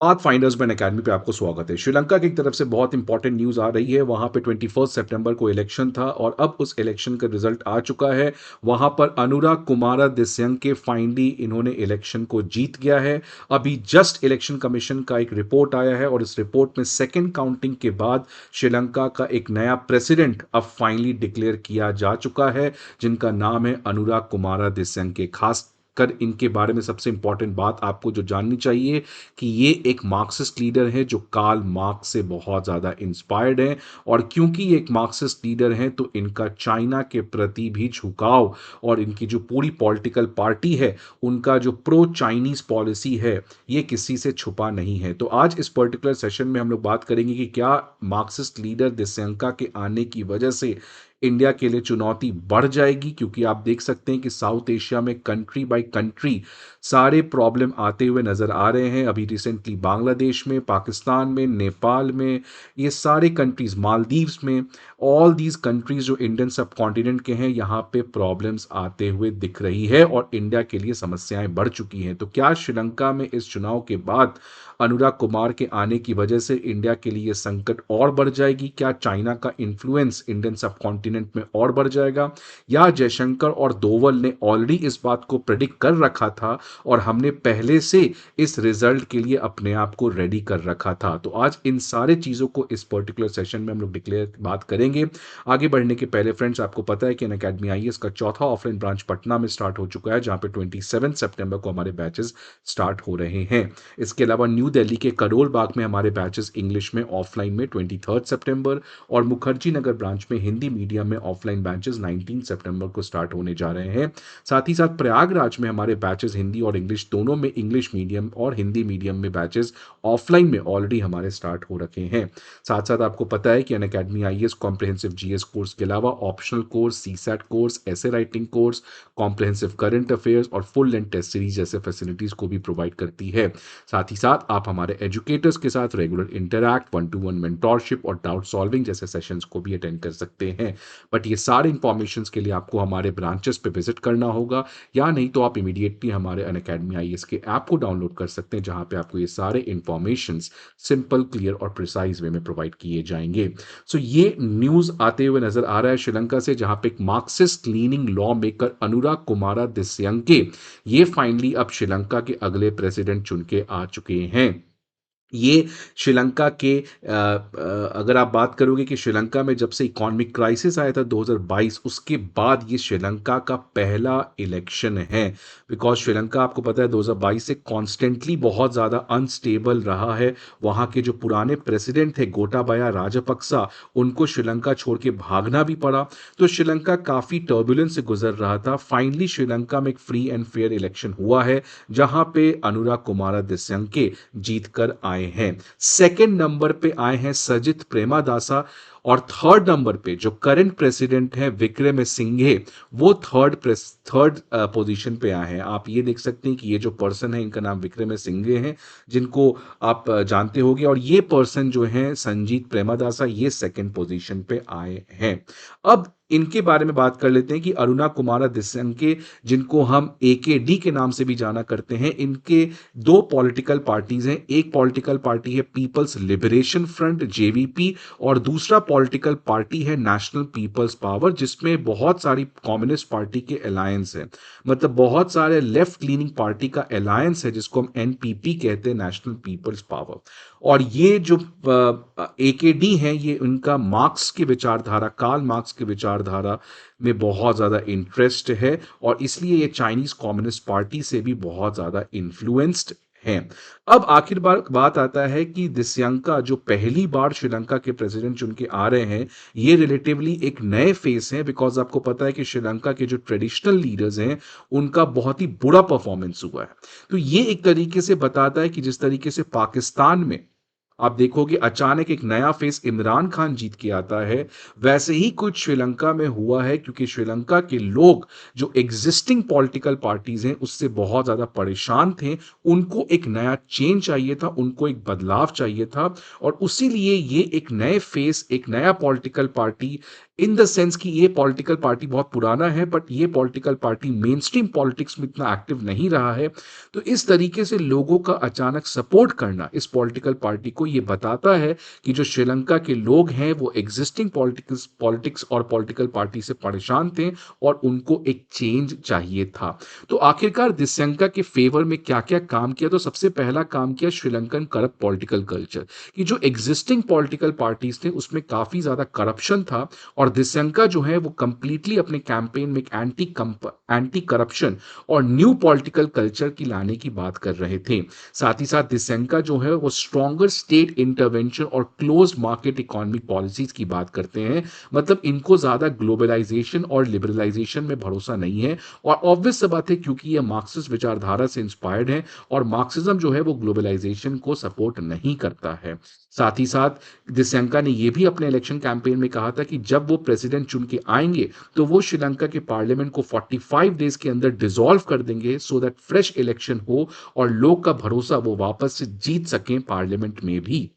Path finders man academy पे आपको स्वागत है। श्रीलंका की तरफ से बहुत इंपॉर्टेंट न्यूज़ आ रही है। वहाँ पे 21 सितंबर को इलेक्शन था और अब उस इलेक्शन का रिजल्ट आ चुका है। वहाँ पर अनुराग कुमारा दिस्यंके फाइनली इन्होंने इलेक्शन को जीत गया है। अभी जस्ट इलेक्शन कमीशन का एक रिपोर्ट आया है और इस रिपोर्ट में सेकेंड काउंटिंग के बाद श्रीलंका का एक नया प्रेसिडेंट अब फाइनली डिक्लेयर किया जा चुका है, जिनका नाम है अनुराग कुमारा दिस्यंके। खास कर इनके बारे में सबसे इंपॉर्टेंट बात आपको जो जाननी चाहिए कि ये एक मार्क्सिस्ट लीडर है जो कार्ल मार्क्स से बहुत ज़्यादा इंस्पायर्ड है। और क्योंकि ये एक मार्क्सिस्ट लीडर है तो इनका चाइना के प्रति भी झुकाव और इनकी जो पूरी पॉलिटिकल पार्टी है उनका जो प्रो चाइनीज पॉलिसी है ये किसी से छुपा नहीं है। तो आज इस पर्टिकुलर सेशन में हम लोग बात करेंगे कि क्या मार्क्सिस्ट लीडर दिस्यंका के आने की वजह से इंडिया के लिए चुनौती बढ़ जाएगी, क्योंकि आप देख सकते हैं कि साउथ एशिया में कंट्री बाय कंट्री सारे प्रॉब्लम आते हुए नजर आ रहे हैं। अभी रिसेंटली बांग्लादेश में, पाकिस्तान में, नेपाल में, ये सारे कंट्रीज, मालदीव्स में, ऑल दीज कंट्रीज जो इंडियन सब कॉन्टिनेंट के हैं, यहाँ पे प्रॉब्लम्स आते हुए दिख रही है और इंडिया के लिए समस्याएं बढ़ चुकी हैं। तो क्या श्रीलंका में इस चुनाव के बाद अनुराग कुमार के आने की वजह से इंडिया के लिए संकट और बढ़ जाएगी? क्या चाइना का इन्फ्लुएंस इंडियन सब कॉन्टिनेंट में और बढ़ जाएगा? या जयशंकर और दोवल ने ऑलरेडी इस बात को प्रेडिक्ट कर रखा था और हमने पहले से इस रिजल्ट के लिए अपने आप को रेडी कर रखा था? तो आज इन सारे चीजों को इस पर्टिकुलर सेशन में हम लोग डिक्लेयर बात करेंगे। आगे बढ़ने के पहले फ्रेंड्स, आपको पता है कि अन अकेडमी आईएएस का चौथा ऑफलाइन ब्रांच पटना में स्टार्ट हो चुका है, जहां पे 27 सितंबर को हमारे बैचेस स्टार्ट हो रहे हैं। इसके अलावा न्यू दिल्ली के करोल बाग में हमारे बैचेस इंग्लिश में ऑफलाइन में 23 सितंबर और मुखर्जी नगर ब्रांच में हिंदी मीडियम में ऑफलाइन बैचेस 19 सितंबर को स्टार्ट होने जा रहे हैं। साथ ही साथ प्रयागराज में हमारे बैचेस हिंदी और इंग्लिश दोनों में, इंग्लिश मीडियम और हिंदी मीडियम में बैचेस ऑफलाइन में ऑलरेडी हमारे स्टार्ट हो रखे हैं। साथ साथ आपको पता है कि Unacademy IAS comprehensive GS course के अलावा ऑप्शनल कोर्स, सीसैट कोर्स, ऐसे writing course, comprehensive current affairs और फुल लेंथ टेस्ट सीरीज जैसे फैसिलिटीज को भी प्रोवाइड करती है। साथ ही साथ आप हमारे एजुकेटर्स के साथ रेगुलर इंटरैक्ट, 1-to-1 मेंटोरशिप और डाउट सॉल्विंग जैसे सेशंस को भी अटेंड कर सकते हैं। बट ये सारे इंफॉर्मेशन के लिए आपको हमारे ब्रांचेस पे विजिट करना होगा, या नहीं तो आप इमीडिएटली हमारे अन अकेडमी आईएएस के ऐप को डाउनलोड कर सकते हैं, जहां पे आपको ये सारे इंफॉर्मेशन सिंपल, क्लियर और प्रिसाइज वे में प्रोवाइड किए जाएंगे। सो ये न्यूज आते हुए नजर आ रहा है श्रीलंका से, जहां पे एक मार्क्सिस्ट लीनिंग लॉ मेकर अनुराग कुमारा दिस्यंके ये फाइनली अब श्रीलंका के अगले प्रेसिडेंट चुन के आ चुके हैं। ये श्रीलंका के अगर आप बात करोगे कि श्रीलंका में जब से इकोनॉमिक क्राइसिस आया था 2022, उसके बाद ये श्रीलंका का पहला इलेक्शन है। बिकॉज श्रीलंका, आपको पता है, 2022 से कॉन्स्टेंटली बहुत ज़्यादा अनस्टेबल रहा है। वहाँ के जो पुराने प्रेसिडेंट थे गोटाबाया राजपक्सा, उनको श्रीलंका छोड़ के भागना भी पड़ा। तो श्रीलंका काफ़ी टर्बुलेंस से गुजर रहा था। फाइनली श्रीलंका में एक फ्री एंड फेयर इलेक्शन हुआ है, जहाँ पे अनुराग कुमारा दिस्यंके जीत कर आए हैं। सेकंड नंबर पे आए हैं सजित प्रेमादासा और थर्ड नंबर पे जो करंट प्रेसिडेंट है विक्रमसिंघे, वो थर्ड पोजीशन पे आए हैं। आप ये देख सकते हैं कि ये जो पर्सन है इनका नाम विक्रमसिंघे है, जिनको आप जानते होंगे, और ये पर्सन जो है संजीत प्रेमादासा, ये सेकंड पोजीशन पे आए हैं। अब इनके बारे में बात कर लेते हैं कि अरुणा कुमारा दिस्यंके, जिनको हम एकेडी के नाम से भी जाना करते हैं, इनके दो पॉलिटिकल पार्टीज हैं। एक पॉलिटिकल पार्टी है पीपल्स लिबरेशन फ्रंट जेवीपी और दूसरा पॉलिटिकल पार्टी है नेशनल पीपल्स पावर, जिसमें बहुत सारी कम्युनिस्ट पार्टी के अलायंस है। मतलब बहुत सारे लेफ्ट लीनिंग पार्टी का अलायंस है, जिसको हम एनपीपी कहते हैं, नेशनल पीपल्स पावर। और ये जो एकेडी है, ये उनका मार्क्स की विचारधारा, कार्ल मार्क्स की विचारधारा में बहुत ज़्यादा इंटरेस्ट है और इसलिए ये चाइनीज कम्युनिस्ट पार्टी से भी बहुत ज़्यादा इन्फ्लुएंस्ड हैं। अब आखिर बार बात आता है कि दिस्यंका जो पहली बार श्रीलंका के प्रेसिडेंट चुन के आ रहे हैं, ये रिलेटिवली एक नए फेस हैं। बिकॉज आपको पता है कि श्रीलंका के जो ट्रेडिशनल लीडर्स हैं उनका बहुत ही बुरा परफॉर्मेंस हुआ है। तो ये एक तरीके से बताता है कि जिस तरीके से पाकिस्तान में आप देखोगे अचानक एक नया फेस इमरान खान जीत के आता है, वैसे ही कुछ श्रीलंका में हुआ है, क्योंकि श्रीलंका के लोग जो एग्जिस्टिंग पॉलिटिकल पार्टीज हैं उससे बहुत ज्यादा परेशान थे। उनको एक नया चेंज चाहिए था, उनको एक बदलाव चाहिए था, और उसी लिए ये एक नए फेस, एक नया political party in the sense कि ये पॉलिटिकल पार्टी बहुत पुराना है, बट ये political party main stream politics में इतना एक्टिव नहीं रहा है। तो इस तरीके से लोगों का अचानक सपोर्ट करना इस पॉलिटिकल पार्टी को ये बताता है कि जो श्रीलंका के लोग हैं वो एग्जिस्टिंग पॉलिटिक्स पॉलिटिक्स और पॉलिटिकल पार्टी से परेशान थे और उनको एक चेंज चाहिए था। तो आखिरकार दिस्यंका के फेवर में क्या-क्या काम किया? तो सबसे पहला काम किया श्रीलंकन करप्ट पॉलिटिकल कल्चर, कि जो एग्जिस्टिंग पॉलिटिकल पार्टीज थे उसमें काफ़ी ज़्यादा करप्शन था और दिस्यंका जो है वो कंप्लीटली अपने कैंपेन में एक एंटी करप्शन और न्यू पॉलिटिकल कल्चर की लाने की बात कर रहे थे। साथ ही साथ दिस्यंका जो है वो स्ट्रॉन्गर स्टेट इंटरवेंशन और क्लोज मार्केट इकोनॉमिक पॉलिसीज की बात करते हैं। मतलब इनको ज़्यादा ग्लोबलाइजेशन और लिबरलाइजेशन में भरोसा नहीं है और ऑब्वियस सा बात है क्योंकि ये मार्क्सिस्ट विचारधारा से इंस्पायर्ड है और मार्क्सिज्म जो है वो ग्लोबलाइजेशन को सपोर्ट नहीं करता है। साथ ही साथ दिस्यंका ने यह भी अपने इलेक्शन कैंपेन में कहा था कि जब वो प्रेसिडेंट चुन के आएंगे तो वो श्रीलंका के पार्लियामेंट को 45 डेज के अंदर डिसॉल्व कर देंगे सो दैट फ्रेश इलेक्शन हो और लोग का भरोसा वो वापस से जीत सकें पार्लियामेंट में भी।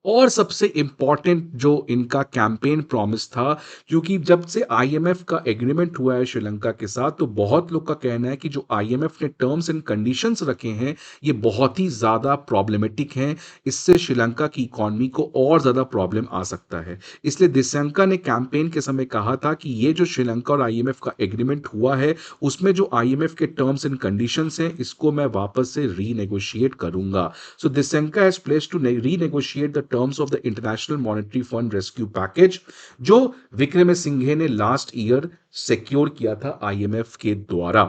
और सबसे इम्पोर्टेंट जो इनका कैंपेन प्रॉमिस था, क्योंकि जब से आईएमएफ का एग्रीमेंट हुआ है श्रीलंका के साथ, तो बहुत लोग का कहना है कि जो आईएमएफ ने टर्म्स एंड कंडीशंस रखे हैं, ये बहुत ही ज़्यादा प्रॉब्लमेटिक हैं। इससे श्रीलंका की इकोनॉमी को और ज़्यादा प्रॉब्लम आ सकता है। इसलिए दिस्यंका ने कैंपेन के समय कहा था कि ये जो श्रीलंका और आईएमएफ का एग्रीमेंट हुआ है, उसमें जो आईएमएफ के टर्म्स एंड कंडीशंस हैं, इसको मैं वापस से रीनेगोशिएट करूंगा। So Disenka has pledged to renegotiate the terms of the International Monetary Fund Rescue Package, जो विक्रम सिंघे ने लास्ट ईयर सिक्योर किया था आईएमएफ के द्वारा।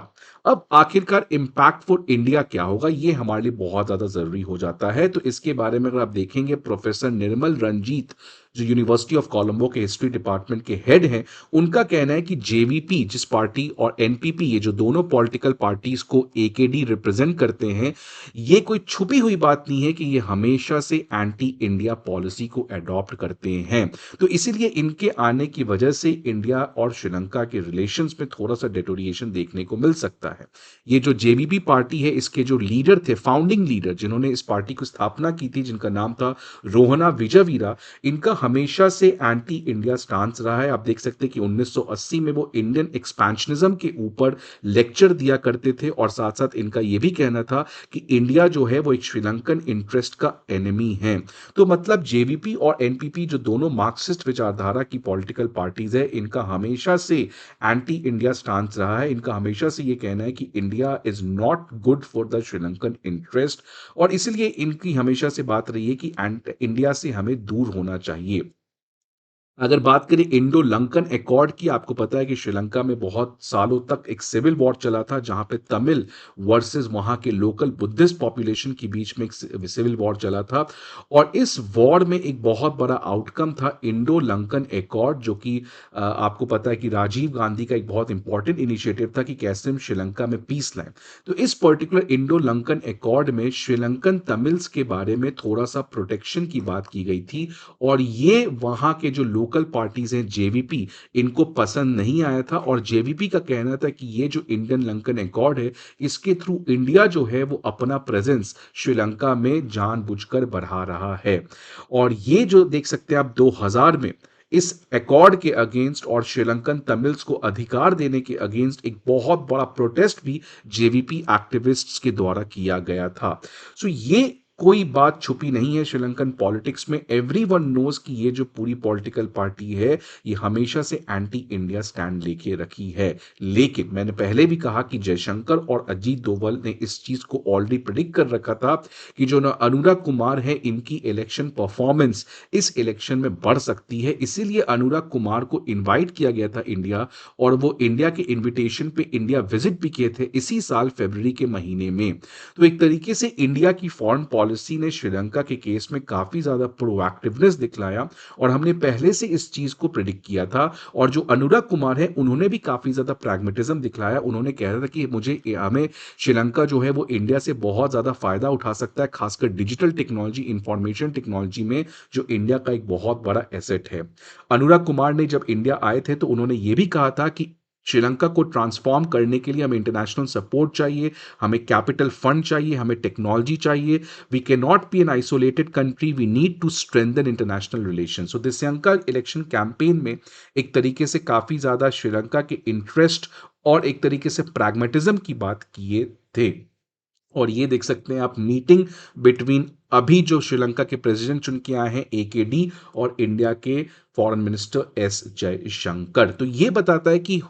अब आखिरकार इम्पैक्ट फॉर इंडिया क्या होगा, ये हमारे लिए बहुत ज्यादा जरूरी हो जाता है। तो इसके बारे में अगर आप देखेंगे, प्रोफेसर निर्मल रंजीत जो यूनिवर्सिटी ऑफ कोलंबो के हिस्ट्री डिपार्टमेंट के हेड हैं, उनका कहना है कि जेवीपी जिस पार्टी और एनपीपी, ये जो दोनों पॉलिटिकल पार्टीज को एकेडी रिप्रेजेंट करते हैं, ये कोई छुपी हुई बात नहीं है कि ये हमेशा से एंटी इंडिया पॉलिसी को अडॉप्ट करते हैं। तो इसीलिए इनके आने की वजह से इंडिया और श्रीलंका के रिलेशंस में थोड़ा सा डेटोरिएशन देखने को मिल सकता है। ये जो जेबीपी पार्टी है, इसके जो लीडर थे, फाउंडिंग लीडर जिन्होंने इस पार्टी को स्थापना की थी, जिनका नाम था रोहना विजयवीरा, इनका हमेशा से एंटी इंडिया स्टांस रहा है। आप देख सकते हैं कि 1980 में वो इंडियन एक्सपेंशनिज्म के ऊपर लेक्चर दिया करते थे और साथ साथ इनका यह भी कहना था कि इंडिया जो है वो एक श्रीलंकन इंटरेस्ट का एनिमी है। तो मतलब जेवीपी और एनपीपी जो दोनों मार्क्सिस्ट विचारधारा की पॉलिटिकल पार्टीज है, इनका हमेशा से एंटी इंडिया स्टांस रहा है। इनका हमेशा से ये कहना है कि India is not good for the Sri Lankan interest और इसलिए इनकी हमेशा से बात रही है कि इंडिया से हमें दूर होना चाहिए। अगर बात करें इंडो लंकन अकॉर्ड की, आपको पता है कि श्रीलंका में बहुत सालों तक एक सिविल वॉर चला था जहां पे तमिल वर्सेस वहां के लोकल बुद्धिस्ट पॉपुलेशन के बीच में एक सिविल वॉर चला था और इस वॉर में एक बहुत बड़ा आउटकम था इंडो लंकन अकॉर्ड, जो कि आपको पता है कि राजीव गांधी का एक बहुत इंपॉर्टेंट इनिशिएटिव था कि कैसे हम श्रीलंका में पीस लाएं। तो इस पर्टिकुलर इंडो लंकन अकॉर्ड में श्रीलंकन तमिल्स के बारे में थोड़ा सा प्रोटेक्शन की बात की गई थी और ये वहां के जो लोकल पार्टीज हैं जेवीपी, इनको पसंद नहीं आया था और जेवीपी का कहना था कि ये जो इंडियन लंकन अकॉर्ड है, इसके थ्रू इंडिया जो है वो अपना प्रेजेंस श्रीलंका में जानबूझकर बढ़ा रहा है। और ये जो देख सकते हैं आप 2000 में इस अकॉर्ड के अगेंस्ट और श्रीलंकन तमिल्स को अधिकार देने के अगेंस्ट एक बहुत बड़ा प्रोटेस्ट भी जेवीपी एक्टिविस्ट्स के द्वारा किया गया था। सो ये कोई बात छुपी नहीं है श्रीलंकन पॉलिटिक्स में। एवरीवन नोज कि ये जो पूरी पॉलिटिकल पार्टी है, ये हमेशा से एंटी इंडिया स्टैंड लेके रखी है। लेकिन मैंने पहले भी कहा कि जयशंकर और अजीत डोभाल ने इस चीज को ऑलरेडी प्रिडिक्ट कर रखा था कि जो ना अनुराग कुमार है, इनकी इलेक्शन परफॉर्मेंस इस इलेक्शन में बढ़ सकती है। इसीलिए अनुराग कुमार को इन्वाइट किया गया था इंडिया और वो इंडिया के इन्विटेशन पे इंडिया विजिट भी किए थे इसी साल फरवरी के महीने में। तो एक तरीके से इंडिया की फॉरेन पॉलिसी ने श्रीलंका के केस में काफी ज्यादा प्रोएक्टिवनेस दिखलाया और हमने पहले से इस चीज को प्रिडिक्ट किया था। और जो अनुराग कुमार है, उन्होंने भी काफी ज्यादा प्रैग्मेटिज्म दिखलाया। उन्होंने कहा था कि हमें श्रीलंका जो है वो इंडिया से बहुत ज्यादा फायदा उठा सकता है, खासकर डिजिटल टेक्नोलॉजी, इंफॉर्मेशन टेक्नोलॉजी में, जो इंडिया का एक बहुत बड़ा एसेट है। अनुराग कुमार ने जब इंडिया आए थे तो उन्होंने ये भी कहा था कि श्रीलंका को ट्रांसफॉर्म करने के लिए हमें इंटरनेशनल सपोर्ट चाहिए, हमें कैपिटल फंड चाहिए, हमें टेक्नोलॉजी चाहिए। We can not be an isolated country, we need to strengthen international relation. So दिसंका इलेक्शन कैंपेन में एक तरीके से काफ़ी ज़्यादा श्रीलंका के इंटरेस्ट और एक तरीके से प्रैग्मेटिज्म की बात किए थे। और ये देख सकते हैं आप मीटिंग बिटवीन अभी जो श्रीलंका के प्रेसिडेंट चुन के आए हैं AKD और इंडिया के फॉरेन मिनिस्टर S जयशंकर। तो ये बताता है कि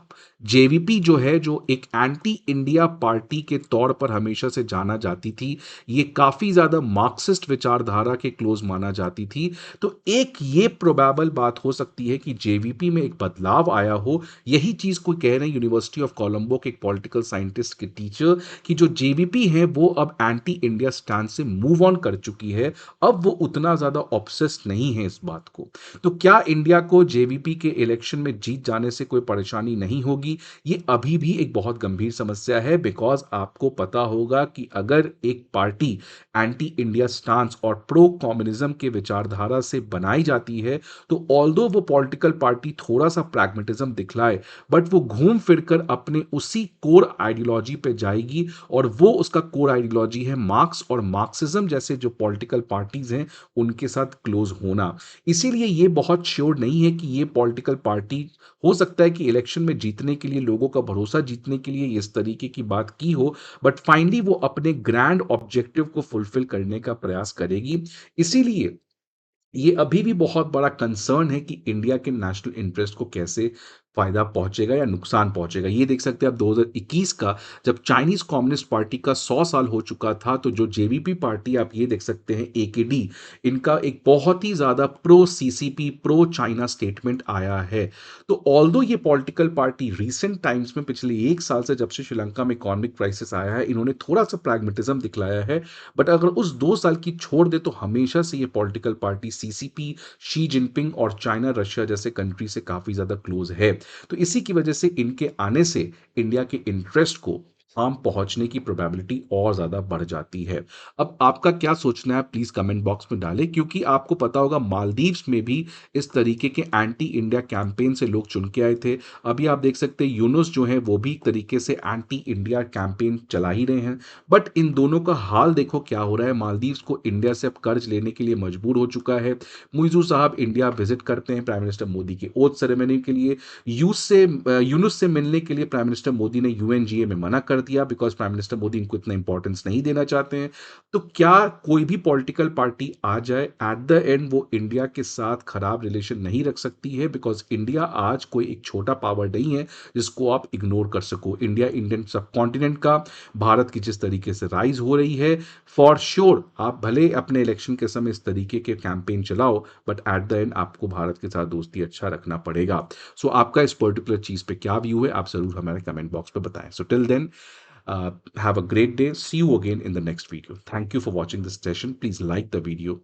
JVP जो है, जो एक एंटी इंडिया पार्टी के तौर पर हमेशा से जाना जाती थी, ये काफ़ी ज़्यादा मार्क्सिस्ट विचारधारा के क्लोज माना जाती थी। तो एक ये प्रोबेबल बात हो सकती है कि JVP में एक बदलाव आया हो। यही चीज़ कोई कह रहे हैं यूनिवर्सिटी ऑफ कोलंबो के एक पॉलिटिकल साइंटिस्ट के टीचर, कि जो JVP है वो अब एंटी इंडिया स्टैंड से मूव ऑन कर चुकी है, अब वो उतना ज़्यादा ऑब्सेस्ड नहीं है इस बात को। तो क्या इंडिया को JVP के इलेक्शन में जीत जाने से कोई परेशानी नहीं होगी? ये अभी भी एक बहुत गंभीर समस्या है, बिकॉज आपको पता होगा कि अगर एक पार्टी एंटी इंडिया स्टांस और प्रो कम्युनिज्म के विचारधारा से बनाई जाती है, तो ऑल्दो वो पॉलिटिकल पार्टी थोड़ा सा प्रैग्मेटिज्म दिखलाए, बट वो घूम फिरकर अपने उसी कोर आइडियोलॉजी पे जाएगी, और वो उसका कोर आइडियोलॉजी है मार्क्स और मार्क्सिज्म जैसे जो पॉलिटिकल पार्टीज हैं उनके साथ क्लोज होना। इसीलिए ये बहुत श्योर नहीं है कि ये पॉलिटिकल पार्टी, हो सकता है कि इलेक्शन में जीतने के लिए, लोगों का भरोसा जीतने के लिए इस तरीके की बात की हो, बट फाइनली वो अपने ग्रैंड ऑब्जेक्टिव को फुलफिल करने का प्रयास करेगी। इसीलिए ये अभी भी बहुत बड़ा कंसर्न है कि इंडिया के नेशनल इंटरेस्ट को कैसे फायदा पहुंचेगा या नुकसान पहुंचेगा। ये देख सकते हैं आप 2021 का, जब चाइनीज कम्युनिस्ट पार्टी का 100 साल हो चुका था, तो जो JVP पार्टी, आप ये देख सकते हैं AKD, इनका एक बहुत ही ज्यादा pro CCP, pro China statement आया है। तो ऑल्दो ये पॉलिटिकल पार्टी रिसेंट टाइम्स में, पिछले एक साल से जब से श्रीलंका में इकोनॉमिक क्राइसिस आया है, इन्होंने थोड़ा सा प्रैग्मेटिज्म दिखलाया है। बट अगर उस 2 साल की छोड़ दे, तो हमेशा से ये political party CCP, Xi Jinping और चाइना रशिया जैसे कंट्री से काफी ज्यादा क्लोज है। तो इसी की वजह से इनके आने से इंडिया के इंटरेस्ट को हार्म पहुंचने की प्रोबेबिलिटी और ज्यादा बढ़ जाती है। अब आपका क्या सोचना है, प्लीज कमेंट बॉक्स में डालें, क्योंकि आपको पता होगा मालदीव्स में भी इस तरीके के एंटी इंडिया कैंपेन से लोग चुन के आए थे। अभी आप देख सकते हैं यूनुस जो है वो भी एक तरीके से एंटी इंडिया कैंपेन चला ही रहे हैं। बट इन दोनों का हाल देखो क्या हो रहा है। मालदीव्स को इंडिया से अब कर्ज लेने के लिए मजबूर हो चुका है। मुइजू साहब इंडिया विजिट करते हैं प्राइम मिनिस्टर मोदी के ओथ सेरेमनी के लिए। यूनुस से मिलने के लिए प्राइम मिनिस्टर मोदी ने UNGA में मना कर दिया, बिकॉज प्राइम मिनिस्टर मोदी इनको इतना इंपॉर्टेंस नहीं देना चाहते हैं। तो क्या कोई भी पॉलिटिकल पार्टी आ जाए, एट द एंड वो इंडिया के साथ खराब रिलेशन नहीं रख सकती है, बिकॉज इंडिया आज कोई एक छोटा पावर नहीं है जिसको आप इग्नोर कर सको। इंडिया इंडियन सब कॉन्टिनेंट का, भारत की जिस तरीके से राइज हो रही है, फॉर श्योर आप भले अपने इलेक्शन के समय इस तरीके के कैंपेन चलाओ, बट एट द एंड आपको भारत के साथ दोस्ती अच्छा रखना पड़ेगा। सो आपका इस पर्टिकुलर चीज पे क्या व्यू है, आप जरूर हमारे कमेंट बॉक्स पे बताएं। So till then, have a great day. See you again in the next video. Thank you for watching this session. Please like the video.